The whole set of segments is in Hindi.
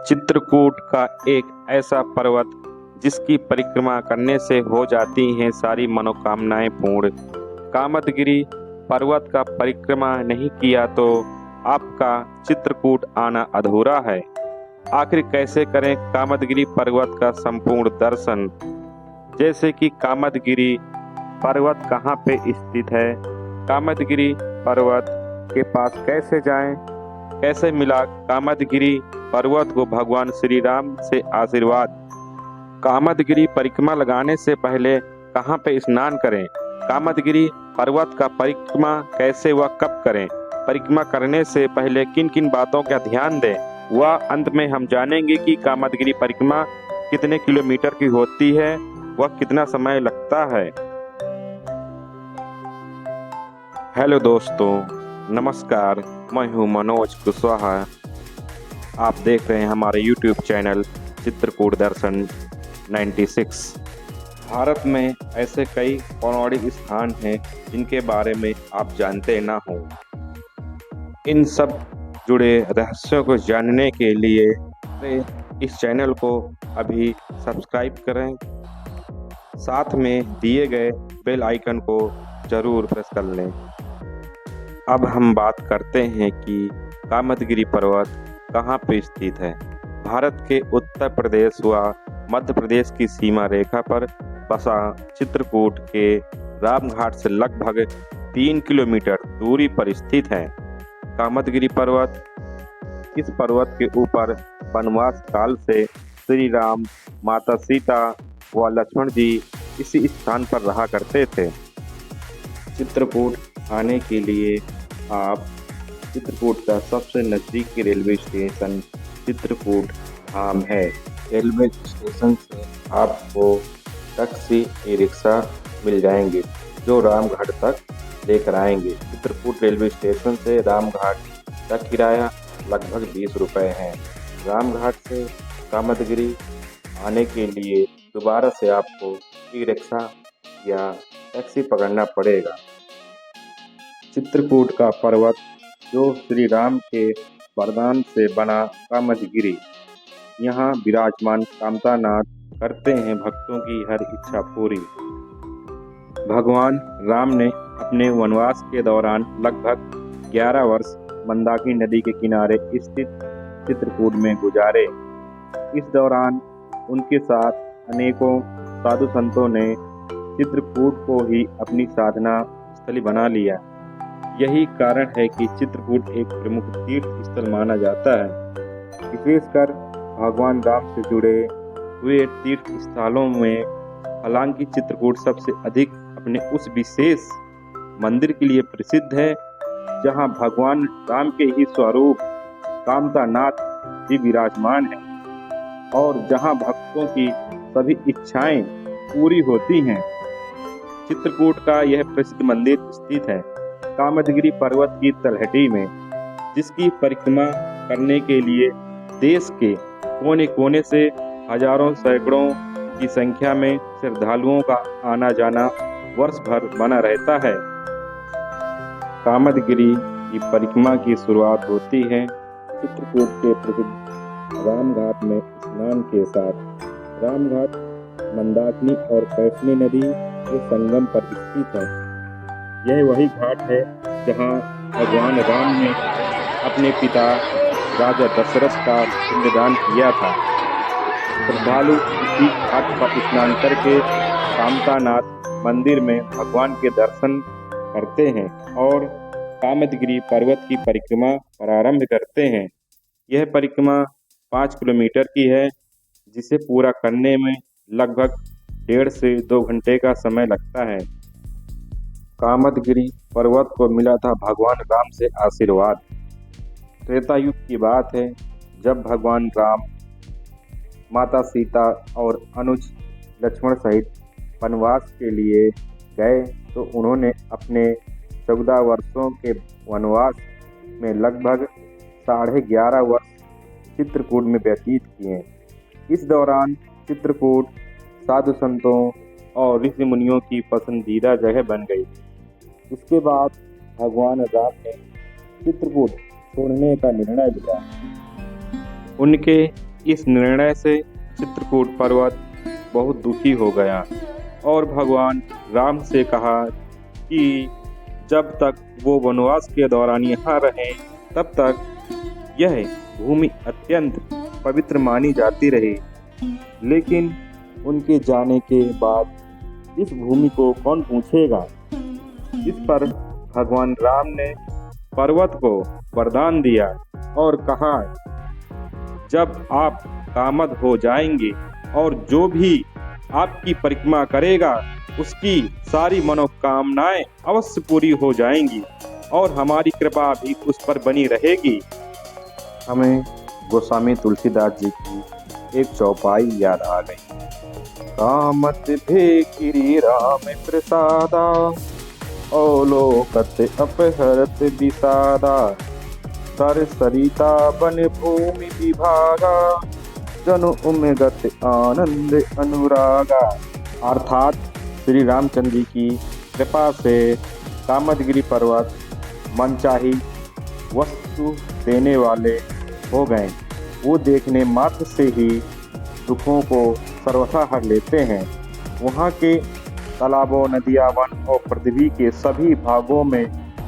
चित्रकूट का एक ऐसा पर्वत जिसकी परिक्रमा करने से हो जाती हैं सारी मनोकामनाएं पूर्ण। कामदगिरि पर्वत का परिक्रमा नहीं किया तो आपका चित्रकूट आना अधूरा है। आखिर कैसे करें कामदगिरि पर्वत का संपूर्ण दर्शन? जैसे कि कामदगिरि पर्वत कहाँ पे स्थित है, कामदगिरि पर्वत के पास कैसे जाएं, कैसे मिला कामदगिरि पर्वत को भगवान श्री राम से आशीर्वाद, कामदगिरि परिक्रमा लगाने से पहले कहाँ पे स्नान करें, कामदगिरि पर्वत का परिक्रमा कैसे व कब करें, परिक्रमा करने से पहले किन किन बातों का ध्यान दें, वह अंत में हम जानेंगे कि कामदगिरि परिक्रमा कितने किलोमीटर की होती है, वह कितना समय लगता है। हेलो दोस्तों, नमस्कार। मैं हूं मनोज कुशवाहा। आप देख रहे हैं हमारे YouTube चैनल चित्रकूट दर्शन 96। भारत में ऐसे कई पौराणिक स्थान हैं जिनके बारे में आप जानते ना हो। इन सब जुड़े रहस्यों को जानने के लिए इस चैनल को अभी सब्सक्राइब करें, साथ में दिए गए बेल आइकन को जरूर प्रेस कर लें। अब हम बात करते हैं कि कामदगिरि पर्वत कहाँ पे स्थित है। भारत के उत्तर प्रदेश व मध्य प्रदेश की सीमा रेखा पर बसा चित्रकूट के रामघाट से लगभग 3 किलोमीटर दूरी पर स्थित है। कामदगिरि पर्वत, इस पर्वत के ऊपर वनवास काल से श्री राम, माता सीता व लक्ष्मण जी इसी स्थान पर रहा करते थे। चित्रकूट आने के लिए आप चित्रकूट का सबसे नज़दीकी रेलवे स्टेशन चित्रकूट धाम है। रेलवे स्टेशन से आपको टैक्सी ई रिक्शा मिल जाएंगे जो रामघाट तक लेकर आएंगे। चित्रकूट रेलवे स्टेशन से रामघाट का किराया लगभग 20 रुपये है। रामघाट से कामदगिरि आने के लिए दोबारा से आपको ई रिक्शा या टैक्सी पकड़ना पड़ेगा। चित्रकूट का पर्वत जो श्री राम के वरदान से बना कामदगिरि, यहाँ विराजमान कामतानाथ करते हैं भक्तों की हर इच्छा पूरी। भगवान राम ने अपने वनवास के दौरान लगभग 11 वर्ष मंदाकिनी नदी के किनारे स्थित चित्रकूट में गुजारे। इस दौरान उनके साथ अनेकों साधु संतों ने चित्रकूट को ही अपनी साधना स्थली बना लिया। यही कारण है कि चित्रकूट एक प्रमुख तीर्थ स्थल माना जाता है। विशेषकर भगवान राम से जुड़े हुए तीर्थ स्थलों में हालांकि चित्रकूट सबसे अधिक अपने उस विशेष मंदिर के लिए प्रसिद्ध है जहां भगवान राम के ही स्वरूप कामतानाथ भी विराजमान है और जहां भक्तों की सभी इच्छाएं पूरी होती हैं। चित्रकूट का यह प्रसिद्ध मंदिर स्थित है कामदगिरि पर्वत की तलहटी में, जिसकी परिक्रमा करने के लिए देश के कोने कोने से हजारों सैकड़ों की संख्या में श्रद्धालुओं का आना जाना वर्ष भर बना रहता है। कामदगिरि की परिक्रमा की शुरुआत होती है चित्रकूट के प्रसिद्ध रामघाट में स्नान के साथ। रामघाट मंदाकिनी और कैसनी नदी के संगम पर स्थित है। यह वही घाट है जहां भगवान राम ने अपने पिता राजा दशरथ का पिंडदान किया था। श्रद्धालु इसी घाट पर स्नान करके कामतानाथ मंदिर में भगवान के दर्शन करते हैं और कामदगिरि पर्वत की परिक्रमा प्रारंभ करते हैं। यह परिक्रमा 5 किलोमीटर की है, जिसे पूरा करने में लगभग 1.5 से 2 घंटे का समय लगता है। कामदगिरि पर्वत को मिला था भगवान राम से आशीर्वाद। त्रेता युग की बात है जब भगवान राम, माता सीता और अनुज लक्ष्मण सहित वनवास के लिए गए तो उन्होंने अपने 14 वर्षों के वनवास में लगभग 11.5 वर्ष चित्रकूट में व्यतीत किए। इस दौरान चित्रकूट साधु संतों और ऋषि मुनियों की पसंदीदा जगह बन गई। इसके बाद भगवान राम ने चित्रकूट छोड़ने का निर्णय लिया। उनके इस निर्णय से चित्रकूट पर्वत बहुत दुखी हो गया और भगवान राम से कहा कि जब तक वो वनवास के दौरान यहाँ रहें तब तक यह भूमि अत्यंत पवित्र मानी जाती रही। लेकिन उनके जाने के बाद इस भूमि को कौन पूछेगा। इस पर भगवान राम ने पर्वत को वरदान दिया और कहा, जब आप कामद हो जाएंगे और जो भी आपकी परिक्रमा करेगा उसकी सारी मनोकामनाएं अवश्य पूरी हो जाएंगी और हमारी कृपा भी उस पर बनी रहेगी। हमें गोस्वामी तुलसीदास जी की एक चौपाई याद आ गई। कामत भे गिरि राम प्रसादा, अवलोकत अपहरत विषादा, तर सरिता बन भूमि विभागा, जनु उमगत आनंद अनुरागा। अर्थात श्री रामचंद्र जी की कृपा से कामदगिरि पर्वत मनचाही वस्तु देने वाले हो गए। वो देखने मात्र से ही दुखों को सर्वथा हर लेते हैं। वहाँ के तालाबों, नदियाँ, वन और पृथ्वी के सभी भागों में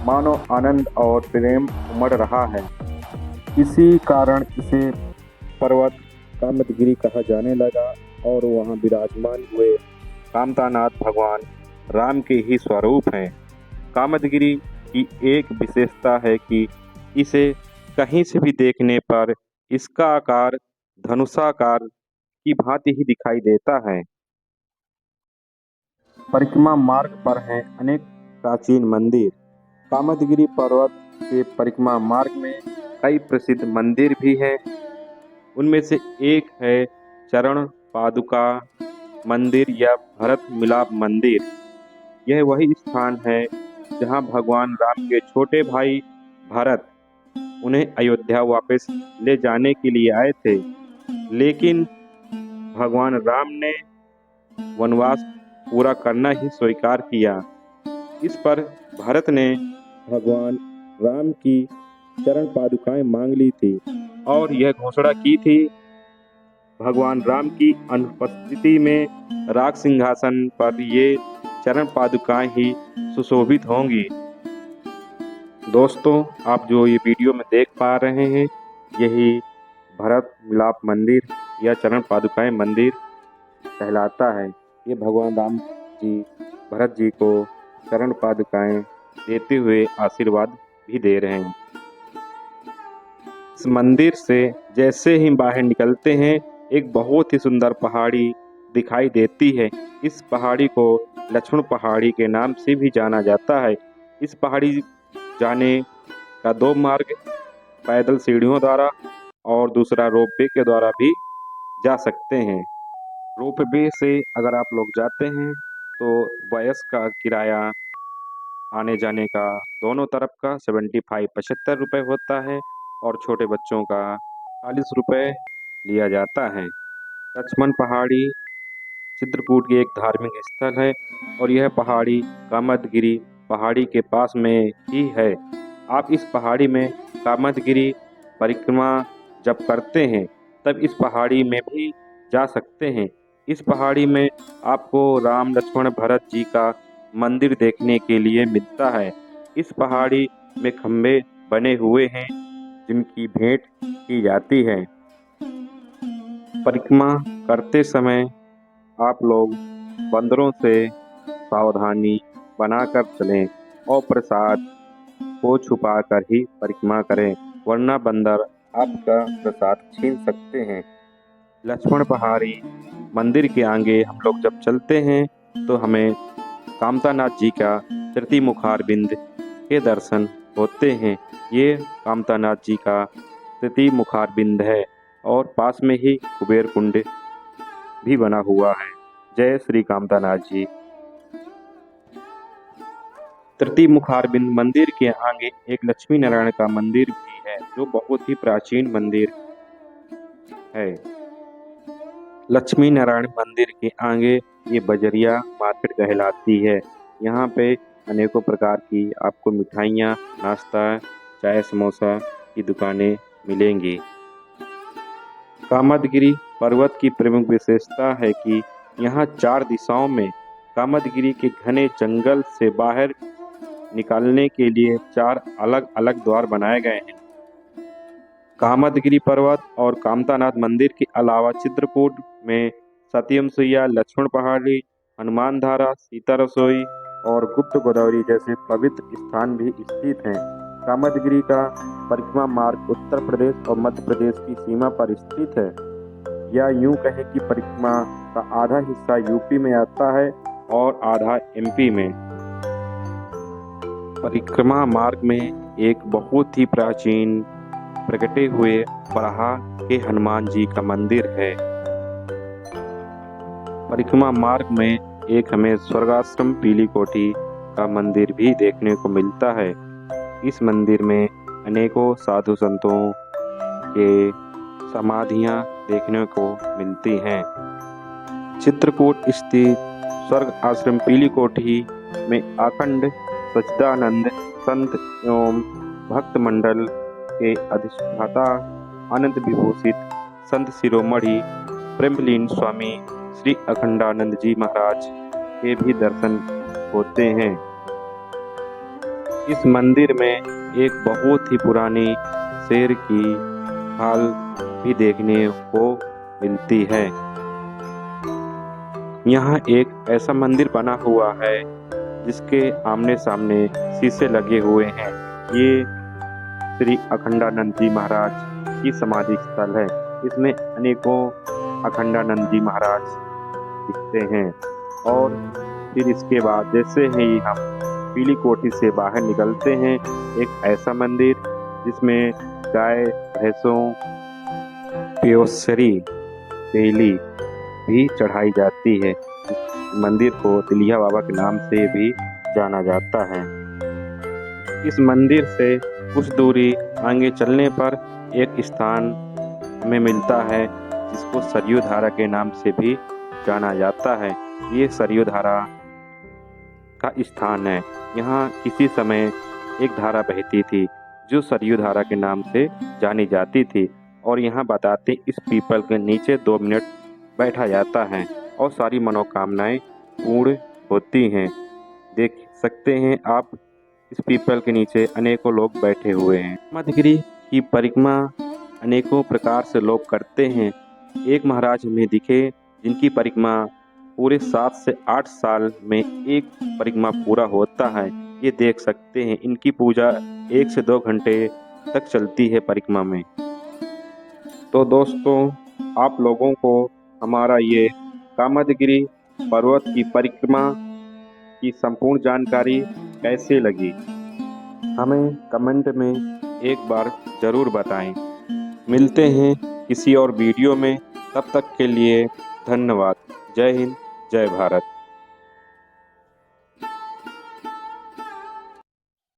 मानो आनंद और प्रेम उमड़ रहा है। इसी कारण इसे पर्वत कामदगिरि कहा जाने लगा और वहाँ विराजमान हुए कामतानाथ भगवान राम के ही स्वरूप हैं। कामदगिरि की एक विशेषता है कि इसे कहीं से भी देखने पर इसका आकार धनुषाकार की भांति ही दिखाई देता है। परिक्रमा मार्ग पर हैं अनेक प्राचीन मंदिर। कामदगिरि पर्वत के परिक्रमा मार्ग में कई प्रसिद्ध मंदिर भी हैं। उनमें से एक है चरण पादुका मंदिर या भरत मिलाप मंदिर। यह वही स्थान है जहां भगवान राम के छोटे भाई भरत उन्हें अयोध्या वापस ले जाने के लिए आए थे, लेकिन भगवान राम ने वनवास पूरा करना ही स्वीकार किया। इस पर भरत ने भगवान राम की चरण पादुकाएं मांग ली थी और यह घोषणा की थी, भगवान राम की अनुपस्थिति में राज सिंहासन पर ये चरण पादुकाएं ही सुशोभित होंगी। दोस्तों, आप जो ये वीडियो में देख पा रहे हैं, यही भरत मिलाप मंदिर या चरण पादुकाएं मंदिर कहलाता है। ये भगवान राम जी भरत जी को चरण पादुकाएं देते हुए आशीर्वाद भी दे रहे हैं। इस मंदिर से जैसे ही बाहर निकलते हैं, एक बहुत ही सुंदर पहाड़ी दिखाई देती है। इस पहाड़ी को लक्ष्मण पहाड़ी के नाम से भी जाना जाता है। इस पहाड़ी जाने का दो मार्ग, पैदल सीढ़ियों द्वारा और दूसरा रोपवे के द्वारा भी जा सकते हैं। रोपवे से अगर आप लोग जाते हैं तो बस का किराया आने जाने का दोनों तरफ का 75-75 रुपये होता है और छोटे बच्चों का 40 रुपये लिया जाता है। लक्ष्मण पहाड़ी चित्रकूट की एक धार्मिक स्थल है और यह पहाड़ी कामदगिरि पहाड़ी के पास में ही है। आप इस पहाड़ी में कामदगिरि परिक्रमा जब करते हैं तब इस पहाड़ी में भी जा सकते हैं। इस पहाड़ी में आपको राम, लक्ष्मण, भरत जी का मंदिर देखने के लिए मिलता है। इस पहाड़ी में खंभे बने हुए हैं जिनकी भेंट की जाती है। परिक्रमा करते समय आप लोग बंदरों से सावधानी बनाकर चलें और प्रसाद को छुपाकर ही परिक्रमा करें, वरना बंदर आपका प्रसाद छीन सकते हैं। लक्ष्मण पहाड़ी मंदिर के आगे हम लोग जब चलते हैं तो हमें कामतानाथ जी का तृतीमुखारबिंद के दर्शन होते हैं। ये कामतानाथ जी का तृतीमुखारबिंद है और पास में ही कुबेर कुंड भी बना हुआ है। जय श्री कामतानाथ जी। तृतीमुखारबिंद मंदिर के आगे एक लक्ष्मी नारायण का मंदिर भी है जो बहुत ही प्राचीन मंदिर है। लक्ष्मी नारायण मंदिर के आगे ये बजरिया मार्केट कहलाती है। यहाँ पे अनेकों प्रकार की आपको मिठाइयाँ, नाश्ता, चाय, समोसा की दुकानें मिलेंगी। कामदगिरि पर्वत की प्रमुख विशेषता है कि यहाँ 4 दिशाओं में कामदगिरि के घने जंगल से बाहर निकालने के लिए 4 अलग-अलग द्वार बनाए गए हैं। कामदगिरि पर्वत और कामतानाथ मंदिर के अलावा चित्रकूट में सत्यम सुइया, लक्ष्मण पहाड़ी, हनुमान धारा, सीता रसोई और गुप्त गोदावरी जैसे पवित्र स्थान भी स्थित हैं। कामदगिरि का परिक्रमा मार्ग उत्तर प्रदेश और मध्य प्रदेश की सीमा पर स्थित है, या यूं कहें कि परिक्रमा का आधा हिस्सा यूपी में आता है और आधा एमपी में। परिक्रमा मार्ग में एक बहुत ही प्राचीन प्रकटे हुए बराह के हनुमान जी का मंदिर है। परिक्रमा मार्ग में एक हमें स्वर्गाश्रम पीली कोठी का मंदिर भी देखने को मिलता है। इस मंदिर में अनेकों साधु संतों के समाधियां देखने को मिलती हैं। चित्रकूट स्थित स्वर्ग आश्रम पीली कोठी में अखंड सच्चिदानंद संत एवं भक्त मंडल के अधिष्ठाता अनंत विभूषित संत शिरोमणि प्रेमलीन स्वामी श्री अखंडानंद जी महाराज के भी दर्शन होते हैं। इस मंदिर में एक बहुत ही पुरानी शेर की खाल भी देखने को मिलती है। यहाँ एक ऐसा मंदिर बना हुआ है जिसके आमने सामने शीशे लगे हुए हैं। ये श्री अखंडानंद जी महाराज की समाधि स्थल है। इसमें अनेकों अखंडानंद जी महाराज दिखते हैं। और फिर इसके बाद जैसे ही हम पीली कोठी से बाहर निकलते हैं, एक ऐसा मंदिर जिसमें गाय, भैंसों, प्योसरी, तेली भी चढ़ाई जाती है। इस मंदिर को तिलिया बाबा के नाम से भी जाना जाता है। इस मंदिर से कुछ दूरी आगे चलने पर एक स्थान हमें मिलता है जिसको सरयू धारा के नाम से भी जाना जाता है। ये सरयू धारा का स्थान है। यहाँ किसी समय एक धारा बहती थी जो सरयू धारा के नाम से जानी जाती थी। और यहाँ बताते इस पीपल के नीचे 2 मिनट बैठा जाता है और सारी मनोकामनाएं पूर्ण होती हैं। देख सकते हैं आप इस पीपल के नीचे अनेकों लोग बैठे हुए हैं। कामदगिरि की परिक्रमा अनेकों प्रकार से लोग करते हैं। एक महाराज हमें दिखे जिनकी परिक्रमा पूरे 7 से 8 साल में एक परिक्रमा पूरा होता है। ये देख सकते हैं इनकी पूजा 1 से 2 घंटे तक चलती है परिक्रमा में। तो दोस्तों, आप लोगों को हमारा ये कामदगिरि पर्वत की परिक्रमा की संपूर्ण जानकारी कैसे लगी, हमें कमेंट में एक बार ज़रूर बताएं। मिलते हैं किसी और वीडियो में, तब तक के लिए धन्यवाद। जय हिंद, जय भारत।